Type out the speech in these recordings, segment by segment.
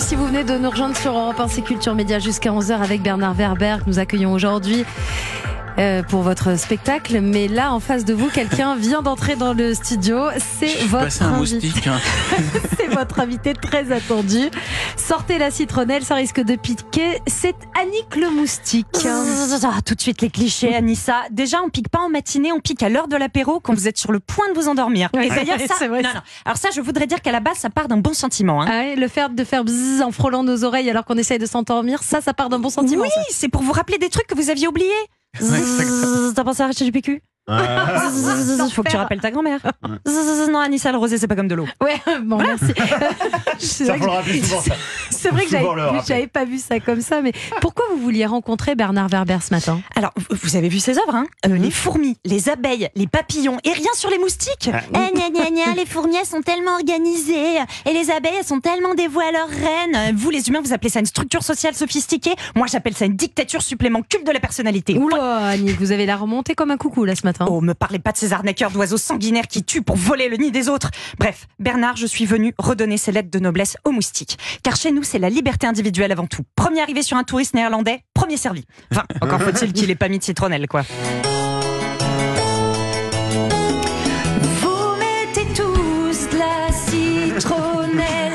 si vous venez de nous rejoindre sur Europe 1, c'est Culture Média jusqu'à 11h avec Bernard Werber que nous accueillons aujourd'hui pour votre spectacle. Mais là, en face de vous, quelqu'un vient d'entrer dans le studio. C'est votre invité. C'est votre invité très attendu. Sortez la citronnelle, ça risque de piquer. C'est Annick le moustique. Tout de suite les clichés, Anissa. Déjà, on pique pas en matinée, on pique à l'heure de l'apéro quand vous êtes sur le point de vous endormir. Ouais, et d'ailleurs, ça, c'est vrai. non. Alors ça, je voudrais dire qu'à la base, ça part d'un bon sentiment. Hein. Ah ouais, le fait de faire bzzz en frôlant nos oreilles alors qu'on essaye de s'endormir, ça part d'un bon sentiment. Oui, ça. c'est pour vous rappeler des trucs que vous aviez oubliés. T'as pensé à arracher du PQ? Faut que tu rappelles ta grand-mère. Non, Anissa, le rosé, c'est pas comme de l'eau. Ouais, bon, merci. Ça faut le rappeler souvent, ça. C'est vrai que j'avais pas vu ça comme ça, mais pourquoi vous vouliez rencontrer Bernard Werber ce matin? Alors, vous avez vu ses œuvres, hein? Les fourmis, les abeilles, les papillons, et rien sur les moustiques. Les fourmis, elles sont tellement organisées, et les abeilles, elles sont tellement dévouées à leur reine. Vous, les humains, vous appelez ça une structure sociale sophistiquée. Moi, j'appelle ça une dictature supplément culte de la personnalité. Oula, Annick, vous avez la remontée comme un coucou là ce matin. Oh, me parlez pas de ces arnaqueurs d'oiseaux sanguinaires qui tuent pour voler le nid des autres. Bref, Bernard, je suis venu redonner ses lettres de noblesse aux moustiques. Car chez nous, c'est la liberté individuelle avant tout. Premier arrivé sur un touriste néerlandais, premier servi. Enfin, encore faut-il qu'il ait pas mis de citronnelle, quoi. Vous mettez tous de la citronnelle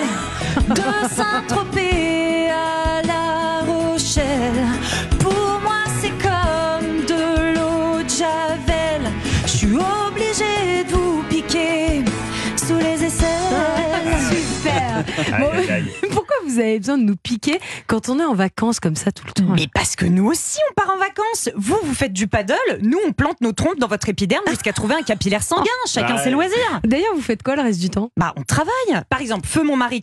de Saint-Tropez à La Rochelle. Pour moi, c'est comme de l'eau de Javel. Je suis obligée de vous piquer sous les aisselles. Super. Bon, pourquoi vous avez besoin de nous piquer quand on est en vacances comme ça tout le temps? Mais parce que nous aussi on part en vacances. Vous faites du paddle, nous on plante nos trompes dans votre épiderme jusqu'à trouver un capillaire sanguin. Chacun ses loisirs. D'ailleurs, vous faites quoi le reste du temps? Bah on travaille. Par exemple, mon mari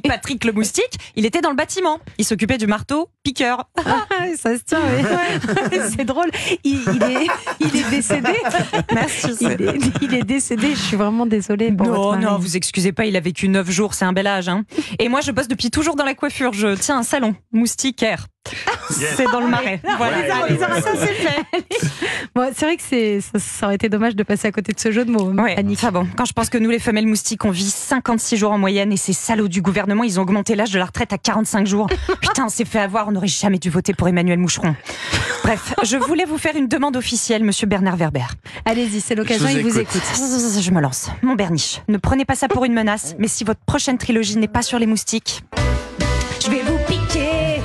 Patrick le moustique, il était dans le bâtiment. Il s'occupait du marteau piqueur. Ça se tient, oui. C'est drôle. Il est décédé. Merci. Il est décédé. Je suis vraiment désolée pour votre mari. Non, vous excusez pas, il a vécu 9 jours, c'est un bel âge. Hein. Et moi, je bosse depuis toujours dans la coiffure. Je tiens un salon, Moustiquaire. C'est dans le Marais. Voilà, ça c'est fait. Bon, c'est vrai que ça aurait été dommage de passer à côté de ce jeu de mots, ouais, Annick. Enfin bon, quand je pense que nous, les femelles moustiques, on vit 56 jours en moyenne et ces salauds du gouvernement, ils ont augmenté l'âge de la retraite à 45 jours. Putain, on s'est fait avoir, on n'aurait jamais dû voter pour Emmanuel Moucheron. Bref, je voulais vous faire une demande officielle, monsieur Bernard Werber. Allez-y, c'est l'occasion, il vous écoute. Je me lance. Mon Berniche, ne prenez pas ça pour une menace, mais si votre prochaine trilogie n'est pas sur les moustiques, je vais vous piquer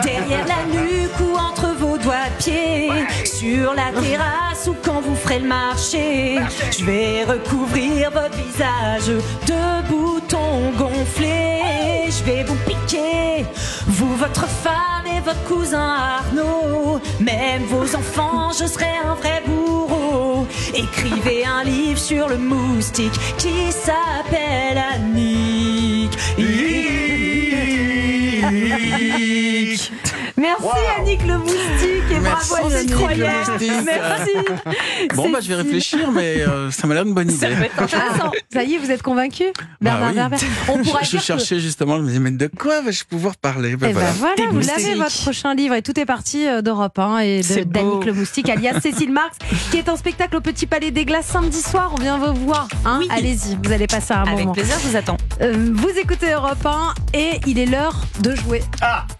derrière la nuque ou entre vos doigts de pied, sur la terrasse ou quand vous ferez le marché. Je vais recouvrir votre visage de boutons gonflés. Je vais vous piquer, vous, votre femme et votre cousin Arnaud, même vos enfants, je serai un vrai bourreau. Écrivez un livre sur le moustique qui s'appelle Annick. Merci Annick le moustique et merci, bravo à l'incroyable. Merci. Bon je vais réfléchir, mais ça m'a l'air une bonne idée. Ça y est, vous êtes convaincu, Bernard Werber? On pourra je cherchais justement, je me disais, mais de quoi vais-je pouvoir parler? Voilà, vous l'avez, votre prochain livre, et tout est parti d'Europe 1 et d'Annick le moustique, alias Cécile Marx, qui est en spectacle au Petit Palais des Glaces samedi soir. On vient vous voir. Hein, oui. Allez-y, vous allez passer un moment. Avec plaisir, je vous attends. Vous écoutez Europe 1 et il est l'heure de jouer.